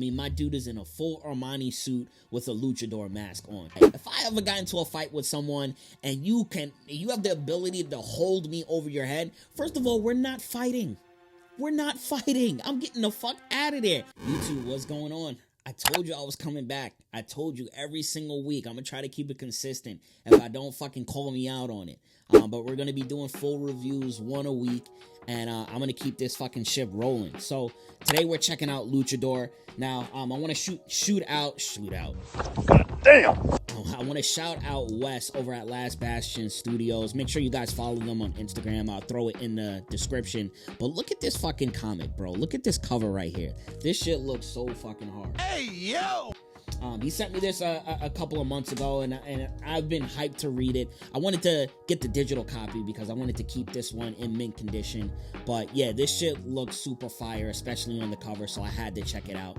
I mean, my dude is in a full Armani suit with a luchador mask on. If I ever got into a fight with someone and you have the ability to hold me over your head, first of all, we're not fighting. We're not fighting. I'm getting the fuck out of there. YouTube, what's going on? I told you I was coming back. I told you every single week. I'm going to try to keep it consistent. If I don't, fucking call me out on it. But we're going to be doing full reviews, one a week. And I'm going to keep this fucking ship rolling. So today we're checking out Luchador. Now, I want to shoot out. God damn. I want to shout out Wes over at Last Bastion Studios. Make sure you guys follow them on Instagram. I'll throw it in the description. But look at this fucking comic, bro. Look at this cover right here. This shit looks so fucking hard. Hey, yo! He sent me this a couple of months ago, and I've been hyped to read it. I wanted to get the digital copy because I wanted to keep this one in mint condition. But yeah, this shit looks super fire, especially on the cover, so I had to check it out.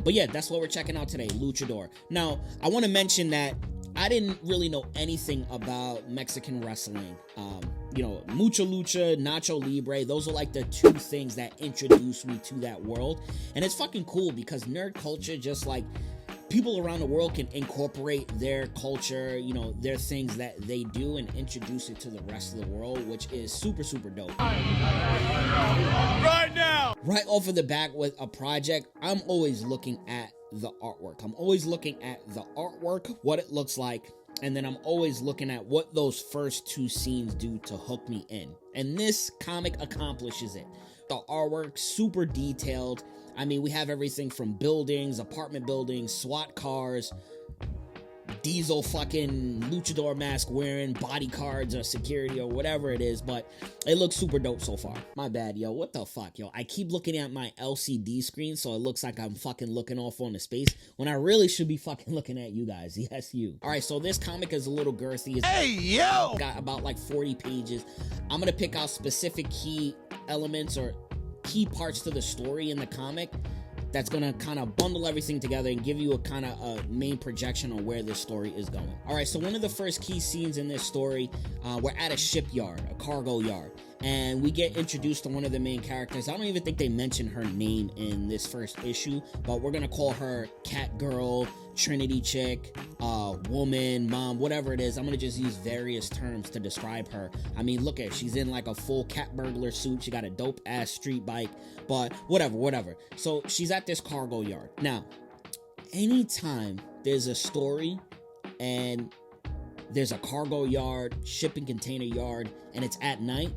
But yeah, that's what we're checking out today, Luchador. Now, I want to mention that I didn't really know anything about Mexican wrestling. You know, Mucha Lucha, Nacho Libre, those are like the two things that introduced me to that world. And it's fucking cool because nerd culture, just like people around the world, can incorporate their culture, you know, their things that they do and introduce it to the rest of the world, which is super, super dope. Right now! Right off of the bat with a project, I'm always looking at the artwork. I'm always looking at the artwork, what it looks like, and then I'm always looking at what those first two scenes do to hook me in. And this comic accomplishes it. The artwork, super detailed. I mean, we have everything from buildings, apartment buildings, SWAT cars, Diesel fucking luchador mask wearing bodyguards or security or whatever it is, but it looks super dope so far. My bad, yo. What the fuck, yo? I keep looking at my LCD screen so it looks like I'm fucking looking off on the space when I really should be fucking looking at you guys. Yes, you. All right, so this comic is a little girthy. Hey, yo! Got about like 40 pages. I'm gonna pick out specific key elements or key parts to the story in the comic that's gonna kind of bundle everything together and give you a kind of a main projection on where this story is going. All right, so one of the first key scenes in this story, we're at a shipyard, a cargo yard, and we get introduced to one of the main characters. I don't even think they mention her name in this first issue, but we're gonna call her Cat Girl, Trinity Chick, woman, mom, whatever it is. I'm gonna just use various terms to describe her. I mean, look at her. She's in like a full cat burglar suit. She got a dope ass street bike, but whatever. So she's at this cargo yard. Now, anytime there's a story and there's a cargo yard, shipping container yard, and it's at night,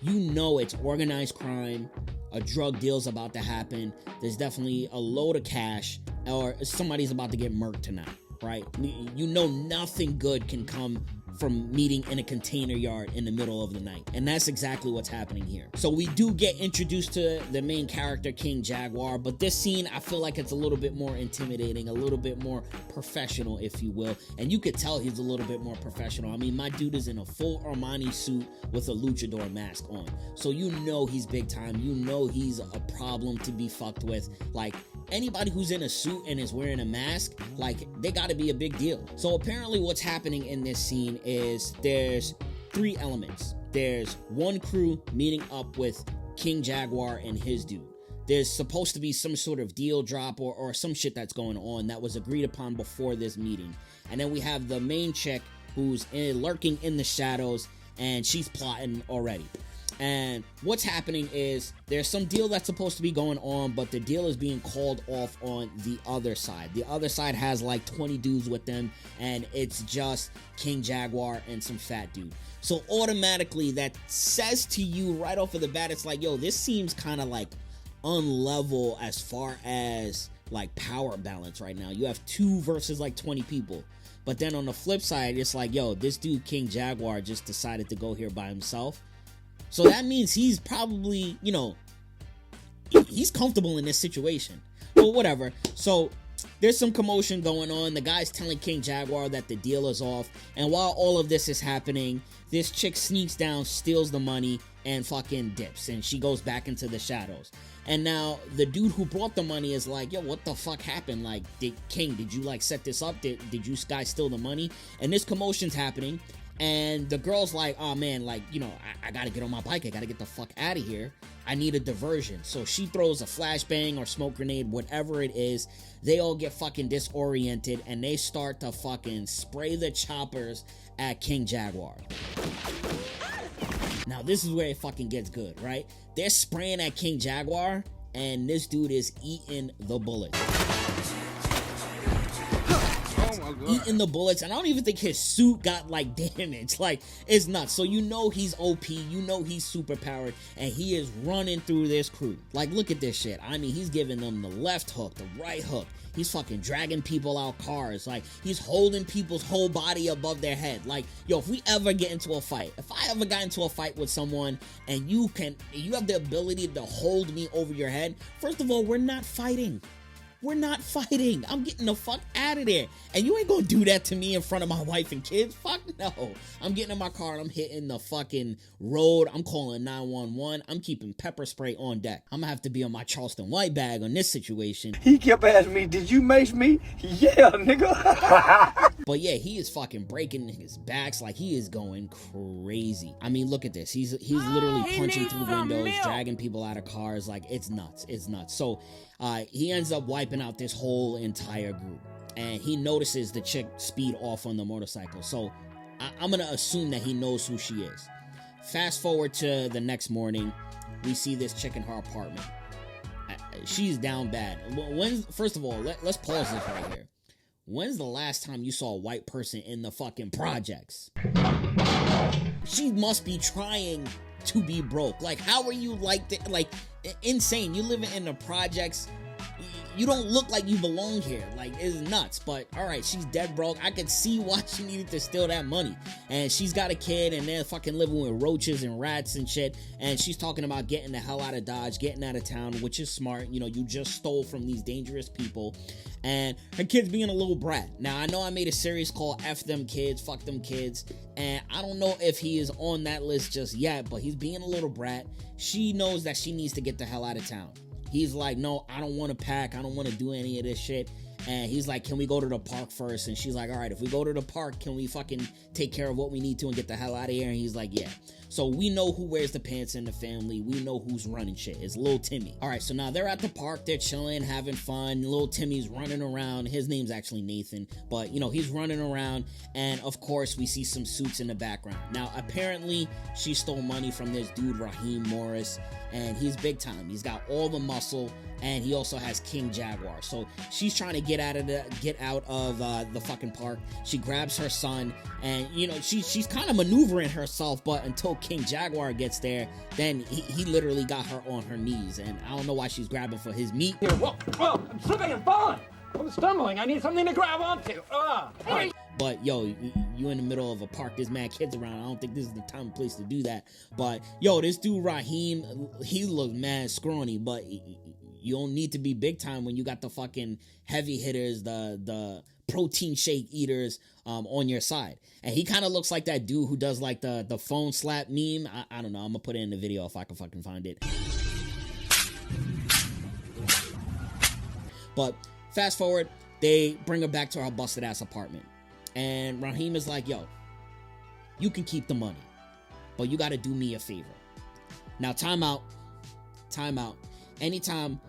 you know it's organized crime, a drug deal's about to happen, there's definitely a load of cash, or somebody's about to get murked tonight, right? You know nothing good can come from meeting in a container yard in the middle of the night. And that's exactly what's happening here. So we do get introduced to the main character, King Jaguar, but this scene, I feel like it's a little bit more intimidating, a little bit more professional, if you will. And you could tell he's a little bit more professional. I mean, my dude is in a full Armani suit with a luchador mask on. So you know he's big time. You know he's a problem to be fucked with. Like, anybody who's in a suit and is wearing a mask, like, they gotta be a big deal. So apparently what's happening in this scene is there's three elements. There's one crew meeting up with King Jaguar and his dude. There's supposed to be some sort of deal drop or some shit that's going on that was agreed upon before this meeting. And then we have the main chick who's lurking in the shadows, and she's plotting already. And what's happening is there's some deal that's supposed to be going on, but the deal is being called off on the other side. The other side has like 20 dudes with them, and it's just King Jaguar and some fat dude. So automatically that says to you right off of the bat, it's like, yo, this seems kind of like unlevel as far as like power balance right now. You have 2 versus like 20 people. But then on the flip side, it's like, yo, this dude King Jaguar just decided to go here by himself. So that means he's probably, you know, he's comfortable in this situation. Well, whatever. So there's some commotion going on. The guy's telling King Jaguar that the deal is off. And while all of this is happening, this chick sneaks down, steals the money, and fucking dips. And she goes back into the shadows. And now the dude who brought the money is like, yo, what the fuck happened? Like, King, did you like set this up? Did you guys steal the money? And this commotion's happening. And the girl's like, oh man, like, you know, I gotta get on my bike. I gotta get the fuck out of here. I need a diversion. So she throws a flashbang or smoke grenade, whatever it is. They all get fucking disoriented and they start to fucking spray the choppers at King Jaguar. Now this is where it fucking gets good, right? They're spraying at King Jaguar and this dude is eating the bullets. Eating the bullets, and I don't even think his suit got like damaged. Like, it's nuts. So you know he's OP, you know he's super powered, and he is running through this crew. Like, look at this shit. I mean, he's giving them the left hook, the right hook. He's fucking dragging people out cars. Like, he's holding people's whole body above their head. Like, yo, if we ever get into a fight, if I ever got into a fight with someone and you have the ability to hold me over your head, first of all, we're not fighting. We're not fighting. I'm getting the fuck out of there. And you ain't gonna do that to me in front of my wife and kids. Fuck no. I'm getting in my car and I'm hitting the fucking road. I'm calling 911. I'm keeping pepper spray on deck. I'm gonna have to be on my Charleston White bag on this situation. He kept asking me, did you mace me? Yeah, nigga. But yeah, he is fucking breaking his backs. Like, he is going crazy. I mean, look at this. He's literally punching through windows, dragging people out of cars. Like, it's nuts. It's nuts. So he ends up wiping out this whole entire group. And he notices the chick speed off on the motorcycle. So I'm going to assume that he knows who she is. Fast forward to the next morning. We see this chick in her apartment. She's down bad. First of all, let's pause this right here. When's the last time you saw a white person in the fucking projects? She must be trying to be broke. Like, how are you like insane? You living in the projects. You don't look like you belong here. Like, it's nuts. But all right, she's dead broke. I could see why she needed to steal that money. And she's got a kid and they're fucking living with roaches and rats and shit. And she's talking about getting the hell out of Dodge, getting out of town, which is smart. You know, you just stole from these dangerous people. And her kid's being a little brat. Now, I know I made a series called F Them Kids, Fuck Them Kids. And I don't know if he is on that list just yet, but he's being a little brat. She knows that she needs to get the hell out of town. He's like, no, I don't want to pack. I don't want to do any of this shit. And he's like, can we go to the park first? And she's like, all right, if we go to the park, can we fucking take care of what we need to and get the hell out of here? And he's like, yeah. So we know who wears the pants in the family. We know who's running shit. It's Lil Timmy. All right, so now they're at the park. They're chilling, having fun. Lil Timmy's running around. His name's actually Nathan. But, you know, he's running around. And, of course, we see some suits in the background. Now, apparently, she stole money from this dude, Raheem Morris. And he's big time. He's got all the muscle. And he also has King Jaguar. So she's trying to get out of the fucking park. She grabs her son, and you know she's kind of maneuvering herself. But until King Jaguar gets there, then he literally got her on her knees. And I don't know why she's grabbing for his meat. Here, whoa, I'm slipping and falling. I'm stumbling. I need something to grab onto. Hey. But yo, you in the middle of a park, there's mad kids around. I don't think this is the time and place to do that. But yo, this dude Raheem, he looks mad scrawny, but you don't need to be big time when you got the fucking heavy hitters, the protein shake eaters on your side. And he kind of looks like that dude who does like the phone slap meme. I don't know. I'm gonna put it in the video if I can fucking find it. But fast forward, they bring her back to her busted ass apartment. And Raheem is like, yo, you can keep the money, but you got to do me a favor. Now, time out. Anytime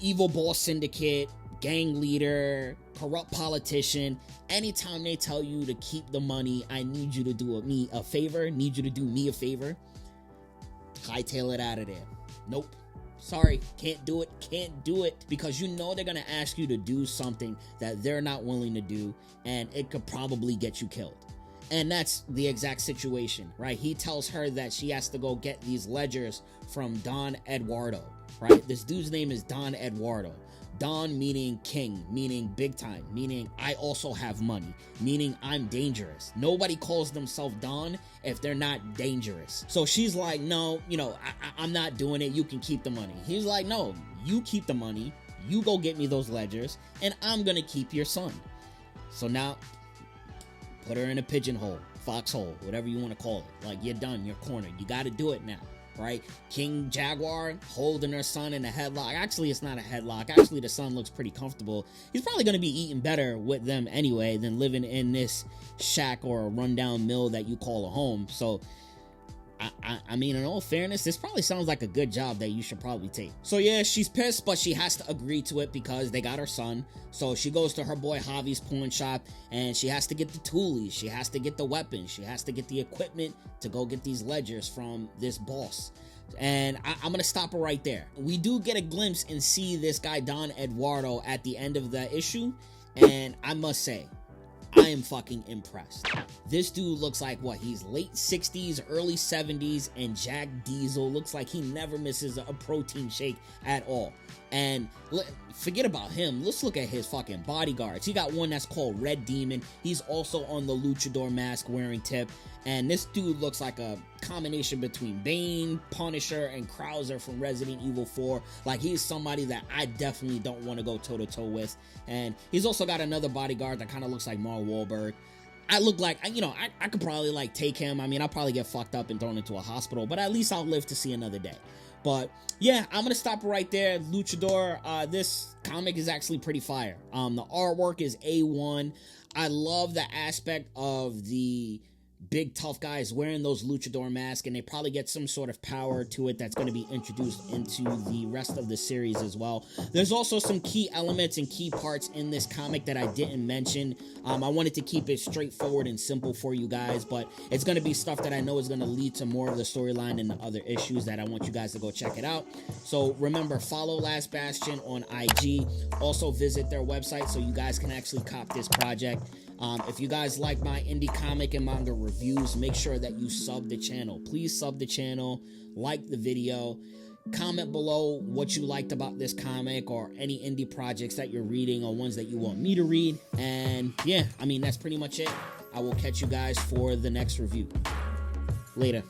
evil boss syndicate, gang leader, corrupt politician, anytime they tell you to keep the money, I need you to do me a favor, hightail it out of there. Nope. Sorry, can't do it, because you know they're gonna ask you to do something that they're not willing to do, and it could probably get you killed. And that's the exact situation, right? He tells her that she has to go get these ledgers from Don Eduardo, right? This dude's name is Don Eduardo. Don meaning king, meaning big time, meaning I also have money, meaning I'm dangerous. Nobody calls themselves Don if they're not dangerous. So she's like, no, you know, I'm not doing it. You can keep the money. He's like, no, you keep the money. You go get me those ledgers, and I'm going to keep your son. So now, put her in a pigeonhole, foxhole, whatever you want to call it. Like, you're done. You're cornered. You got to do it now. right? King Jaguar holding her son in a headlock. Actually, it's not a headlock. Actually, the son looks pretty comfortable. He's probably going to be eating better with them anyway than living in this shack or a rundown mill that you call a home. So I mean, in all fairness, this probably sounds like a good job that you should probably take. So yeah, she's pissed, but she has to agree to it because they got her son. So she goes to her boy Javi's pawn shop, and she has to get the toolies, she has to get the weapons, she has to get the equipment to go get these ledgers from this boss. And I'm gonna stop her right there. We do get a glimpse and see this guy Don Eduardo at the end of the issue, and I must say, I am fucking impressed. This dude looks like what? He's late 60s, early 70s, and Jack Diesel looks like he never misses a protein shake at all. And forget about him. Let's look at his fucking bodyguards. He got one that's called Red Demon. He's also on the Luchador mask wearing tip. And this dude looks like a combination between Bane, Punisher, and Krauser from Resident Evil 4. Like, he's somebody that I definitely don't want to go toe-to-toe with. And he's also got another bodyguard that kind of looks like Mark Wahlberg. I look like, you know, I could probably, like, take him. I mean, I'll probably get fucked up and thrown into a hospital, but at least I'll live to see another day. But yeah, I'm gonna stop right there. Luchador, this comic is actually pretty fire. The artwork is A1. I love the aspect of the big tough guys wearing those luchador masks, and they probably get some sort of power to it that's going to be introduced into the rest of the series as well. There's also some key elements and key parts in this comic that I didn't mention. I wanted to keep it straightforward and simple for you guys, but it's going to be stuff that I know is going to lead to more of the storyline and the other issues that I want you guys to go check it out. So remember, follow Last Bastion on IG. Also visit their website so you guys can actually cop this project. If you guys like my indie comic and manga reviews, make sure that you sub the channel. Please sub the channel, like the video, comment below what you liked about this comic or any indie projects that you're reading or ones that you want me to read. And yeah, I mean, that's pretty much it. I will catch you guys for the next review. Later.